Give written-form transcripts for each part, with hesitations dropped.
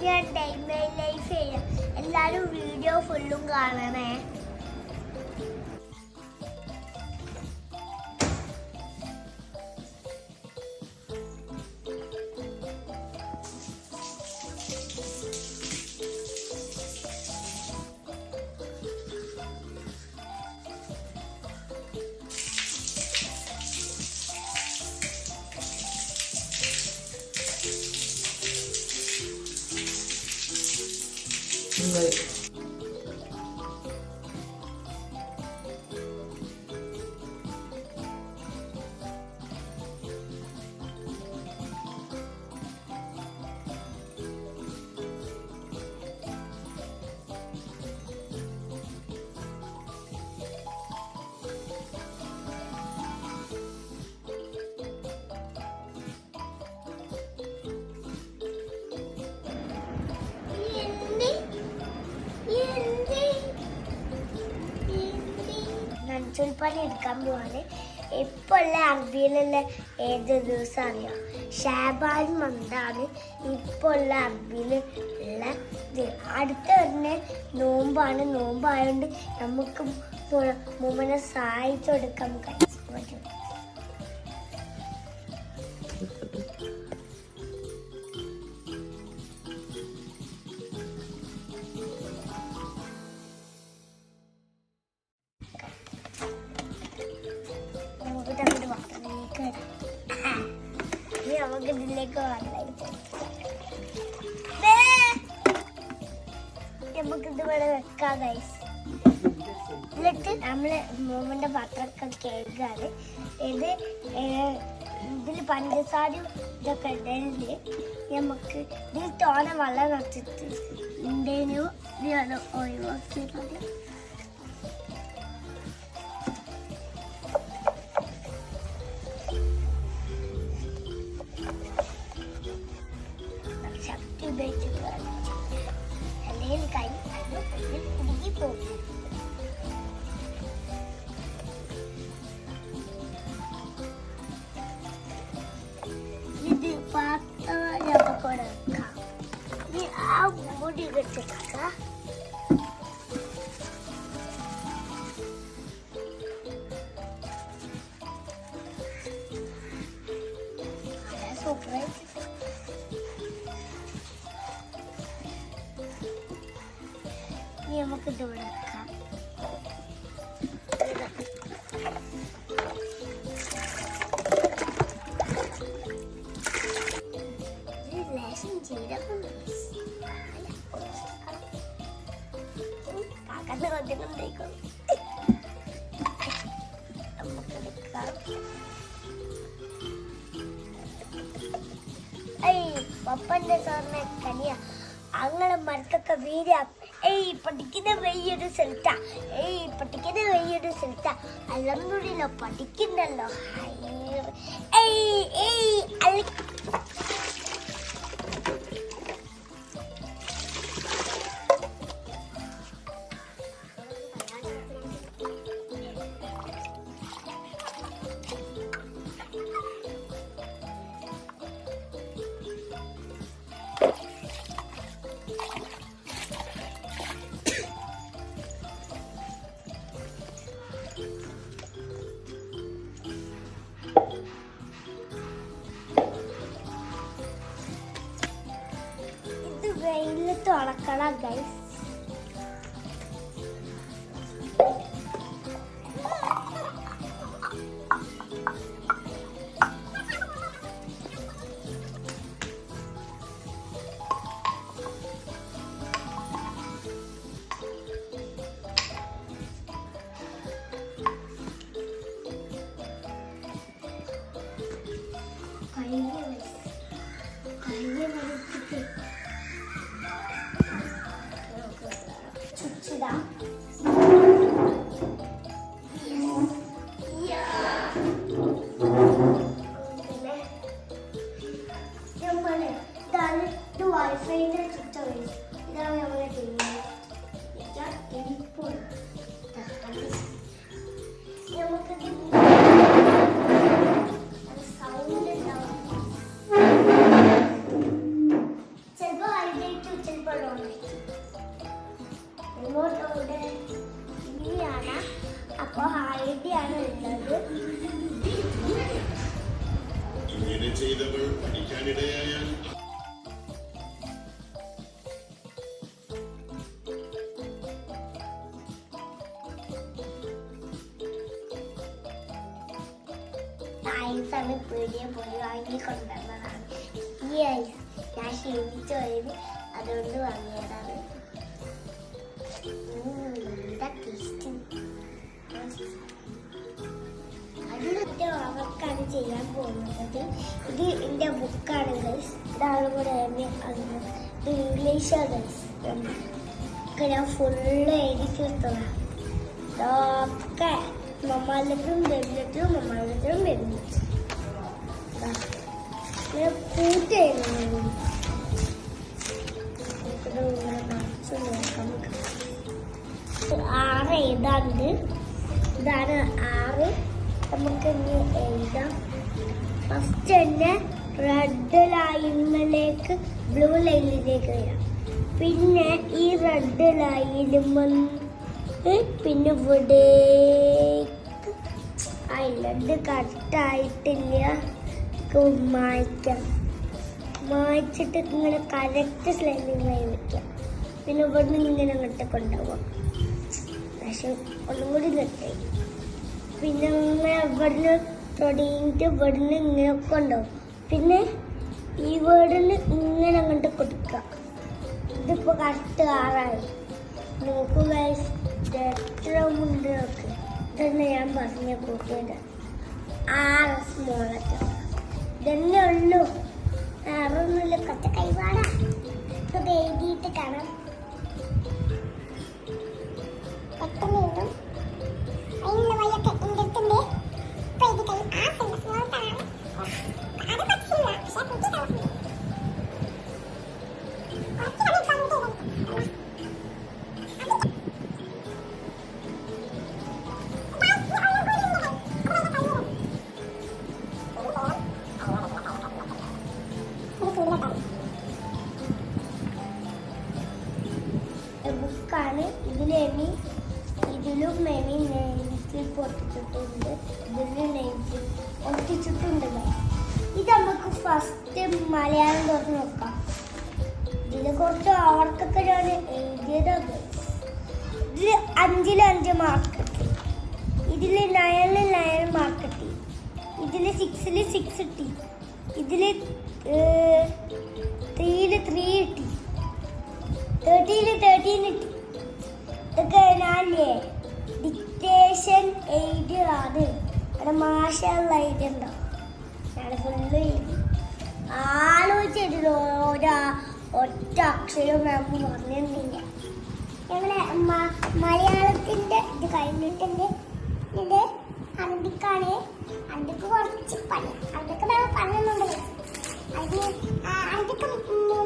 ഞാൻ day my life ചെയ്യാം. എല്ലാവരും വീഡിയോ ഫുള്ളും കാണണേ. ചുൽപ്പണി എടുക്കാൻ പോവാണ്. ഇപ്പോൾ ഉള്ള അറബിയിലുള്ള ഏത് ദിവസം അറിയാം? ഷാബാൻ മന്താണ് ഇപ്പോൾ ഉള്ള അറബിയിൽ ഉള്ള അടുത്ത തന്നെ നോമ്പാണ്. നോമ്പായതുകൊണ്ട് നമുക്ക് മുമ്മനെ സഹായിച്ചു കൊടുക്കാൻ പറ്റും. നമുക്ക് ഇതിലേക്ക് നമുക്കിത് ഇവിടെ വെക്കാം ഗൈസ്. എന്നിട്ട് നമ്മള് മോമന്റെ പാത്രമൊക്കെ കേൾക്കാറ്. ഇതിൽ പഞ്ചസാരയും ഇതൊക്കെ ഉണ്ടെങ്കിൽ നമുക്ക് ഇതിൽ തോനെ വെള്ളം നിറച്ചിട്ട് ഉണ്ടേനു ഒഴിവാക്കിയത്. അല്ലെങ്കിൽ കൈ കുടുങ്ങി പോകും. ഇത് പാത്രം നമുക്ക് വെക്കാം. ആ മുടി കെട്ടിക്കാം. സൂപ്പറായി നമുക്ക് ഇത് വെക്കാം. ലേശം ജീരകം കാക്കത്ത് കൊണ്ടുകൊണ്ടേക്കും. നമുക്കെടുക്കാം. പപ്പന്റെ സാറിനെ കനിയ അങ്ങനെ മരത്തൊക്കെ വീരാ. പഠിക്കുന്ന വലിയൊരു സ്ഥലത്താ. പഠിക്കുന്ന വലിയൊരു സ്ഥലത്താ. അലമ്പുടിയിലോ പഠിക്കുന്നല്ലോ. വെയിലത്ത് ഉണക്കണം ഗൈസ്. കഴിഞ്ഞ പറയാനിടയായാൽ ഐസാണ് പീടിയെ പോയി വാങ്ങിക്കൊണ്ടുവന്നതാണ്. ഈ ഐസ് ഞാൻ ക്ഷീണിച്ചു പോയത് അതുകൊണ്ട് വാങ്ങിയതാണ്. എന്താ ടേസ്റ്റ്. അതിന്റെ വർക്കാണ് ചെയ്യാൻ പോകുന്നത്. ഇത് എൻ്റെ ബുക്കാണ് ഗൈസ്. ഇതാണ് കൂടെ ഇത് ഇംഗ്ലീഷാണ് ഗൈസ്. ഞാൻ ഫുള്ള് എഴുതി തീർത്തതാണ്. ഇതൊക്കെ മമ്മാലത്തിലും ബെബിലത്തിലും മമ്മാലത്തിലും ബെബിലത്തിലും കൂട്ടി ആറ് എഴുതാണ്ട്. ഇതാണ് 6. നമുക്ക് ഇനി എഴുതാം. ഫസ്റ്റ് തന്നെ റെഡ് ലൈനിലേക്ക് ബ്ലൂ ലൈനിലേക്ക് വരാം. പിന്നെ ഈ റെഡ് ലൈനിലും പിന്നെ ഇവിടെ ആയില്ല. ഇത് കറക്റ്റായിട്ടില്ല. മായ്ച്ചിട്ട് ഇങ്ങനെ കറക്റ്റ് സ്ലൈഡിങ്ങായി വെക്കാം. പിന്നെ ഇവിടുന്ന് ഇങ്ങനെ അങ്ങോട്ട് കൊണ്ടുപോകാം. പക്ഷെ ഒന്നും കൂടി നിർത്തി. പിന്നെ ഇങ്ങനെ ഇവിടുന്ന് തുടങ്ങിയിട്ട് ഇവിടുന്ന് ഇങ്ങനെ കൊണ്ടുപോകും. പിന്നെ ഈ വീടിന് ഇങ്ങനെ അങ്ങോട്ട് കൊടുക്കുക. ഇതിപ്പോൾ കറക്റ്റ് 6 നോക്കൂ ഗൈസ്. എത്ര മുണ്ട് നോക്ക്. ഇതന്നെ ഞാൻ പറഞ്ഞ കൂട്ടിയത് 6 സ്മോളറ്റ് ഇതന്നെ ഉള്ളൂ. വേറൊന്നുമില്ല. കൊച്ച കൈപാടാ. ഇത് എഴുതിയിട്ട് കാണാം. പെട്ടെന്ന് എഴുതും. അതിനുള്ള വഴിയൊക്കെ എൻ്റെ അടുത്തുണ്ട്. ഇപ്പൊ എഴുതി കഴിയും. സ്മോളറ്റാണ്. അത് പറ്റില്ല. പക്ഷെ കുട്ടി കളറുണ്ട്. ബുക്കാണ്. ഇതിലും മെമി നെയിംസിൽ പൊട്ടിച്ചിട്ടുണ്ട്. ഇതിലും നെയിംസിൽ ഒട്ടിച്ചിട്ടുണ്ട്. ഇത് നമുക്ക് ഫസ്റ്റ് മലയാളം തുറന്ന് നോക്കാം. ഇതിൽ കുറച്ച് അവർക്കൊക്കെ ഞാൻ എഴുതിയതാണ്. ഇതിൽ 5-ൽ 5 മാർക്ക് കിട്ടി. ഇതിൽ 9-ൽ 9 മാർക്ക് കിട്ടി. ഇതിൽ 6-ൽ 6 കിട്ടി. ഇതിൽ 3-ൽ 3 കിട്ടി. 30-ൽ 13 കിട്ടി. ഇതൊക്കെ ഞാനേ ഡിക്റ്റേഷൻ എഴുതിയതാണ്. അവിടെ മാഷുള്ള എഴുതിയുണ്ടോ? ഞാൻ ഫുള്ള് എഴുതി ആലോചിച്ചിട്ടില്ല. ഒറ്റ അക്ഷരവും മാം പറഞ്ഞിരുന്നില്ല. ഞങ്ങളെ മലയാളത്തിൻ്റെ ഇത് കഴിഞ്ഞിട്ടുണ്ട്. ഇത് അറബിക്കാണ്. അറബിക്ക് കുറച്ച് പണി. അറബിക്ക് നമ്മൾ പറഞ്ഞുണ്ട്. അത് അറബിക്ക് 3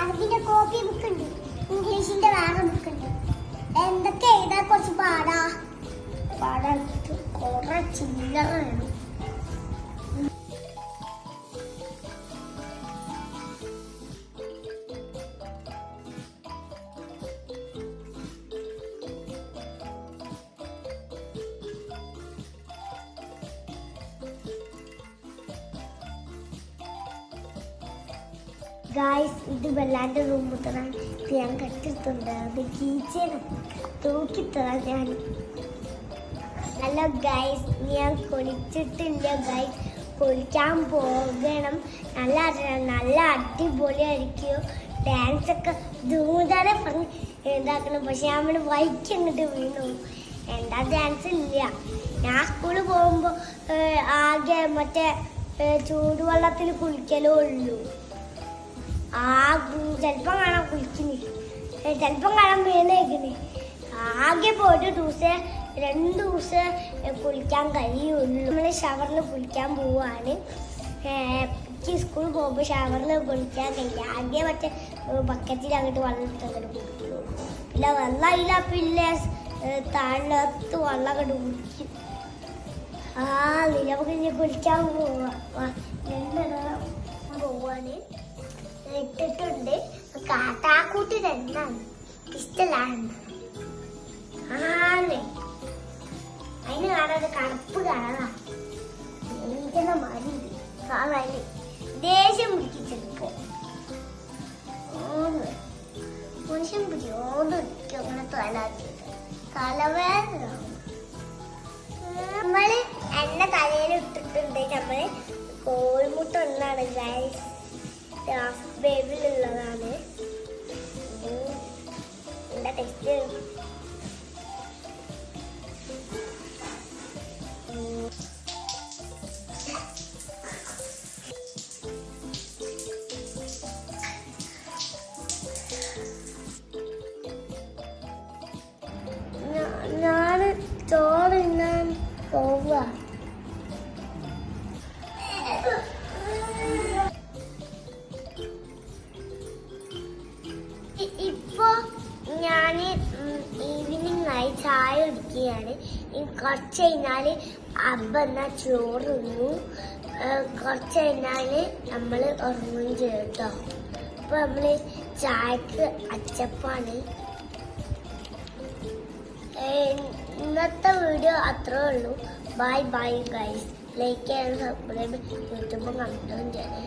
അറബിന്റെ കോപ്പി ബുക്ക് ഉണ്ട്. ഇംഗ്ലീഷിന്റെ വേറെ ബുക്ക് ഉണ്ട്. എന്തൊക്കെ എഴുതാൻ കുറച്ച് പാടായിട്ട് കുറെ ചില്ലറ വേണം. ഗായ്സ്, ഇത് ബെല്ലാൻ്റെ റൂമിൽ തരാൻ ഞാൻ കെട്ടിട്ടുണ്ട്. അത് കീച്ചേനെ തൂക്കിത്തരാൻ ഞാൻ. ഹലോ ഗായ്സ്, ഞാൻ കുളിച്ചിട്ടില്ല ഗായ്സ്. കുളിക്കാൻ പോകണം. നല്ല അടിപൊളിയായിരിക്കും. ഡാൻസൊക്കെ ധൂതാരെ പറഞ്ഞ് ഇതാക്കണം. പക്ഷെ നമ്മൾ വൈക്ക് അങ്ങോട്ട് വീണു. എന്താ ഡാൻസ് ഇല്ല. ഞാൻ സ്കൂളിൽ പോകുമ്പോൾ ആകെ മറ്റേ ചൂടുവെള്ളത്തിൽ കുളിക്കലേ ഉള്ളൂ. ചിലപ്പോൾ കാണാൻ കുളിക്കുന്നു. ചിലപ്പം കാണാൻ വീണേക്കണേ. ആകെ പോയിട്ട് 2 ദിവസം കുളിക്കാൻ കഴിയുള്ളൂ. നമ്മൾ ഷവറിൽ കുളിക്കാൻ പോവാണ്. എനിക്ക് സ്കൂളിൽ പോകുമ്പോൾ ഷവറിൽ കുളിക്കാൻ കഴിയില്ല. ആകെ മറ്റേ ബക്കറ്റിൽ അങ്ങോട്ട് വെള്ളം അങ്ങോട്ട് കുടിക്കുള്ളൂ. പിന്നെ വെള്ളമില്ല, പിന്നെ താഴത്ത് വെള്ളം അങ്ങോട്ട് കുടിക്കും. നമുക്ക് ഇനി കുളിക്കാൻ പോവാണ്. ഇട്ടിട്ടുണ്ട്. കാട്ടാക്കൂട്ടി രണ്ടാണ് ഇഷ്ടമാണ്. അതിന് കാണാൻ കറുപ്പ് കളറാ. എനിക്കെന്താ മതി കാണാന് ദേഷ്യം പിടിച്ചിരിക്കും. മനുഷ്യൻ പിടിക്കും അങ്ങനെ തലവേദന. നമ്മള് എണ്ണ തലയിൽ ഇട്ടിട്ടുണ്ട്. നമ്മള് കോഴിമുട്ട ഒന്നാണ് ഹാഫ് ബേബിലുള്ളതാണ്. എന്താ ടേസ്റ്റ്? ഞാൻ ചോറ് തിന്നാൻ പോവുക. ഇപ്പൊ ഞാൻ ഈവനിങ് ആയി ചായ കുടിക്കുകയാണ്. കുറച്ച് കഴിഞ്ഞാല് അബ്ബ എന്നാ ചോറ് തിന്നു. കുറച്ച് കഴിഞ്ഞാല് നമ്മള് ഉറങ്ങുകയും ചെയ്യും കേട്ടോ. അപ്പൊ നമ്മള് ചായക്ക് അച്ചപ്പാണ്. ഇന്നത്തെ വീഡിയോ അത്രേ ഉള്ളൂ. Bye bye guys. ലൈക്ക് ചെയ്യാൻ സബ്സ്ക്രൈബ് യൂട്യൂബും കണ്ടും ചെയ്യണേ.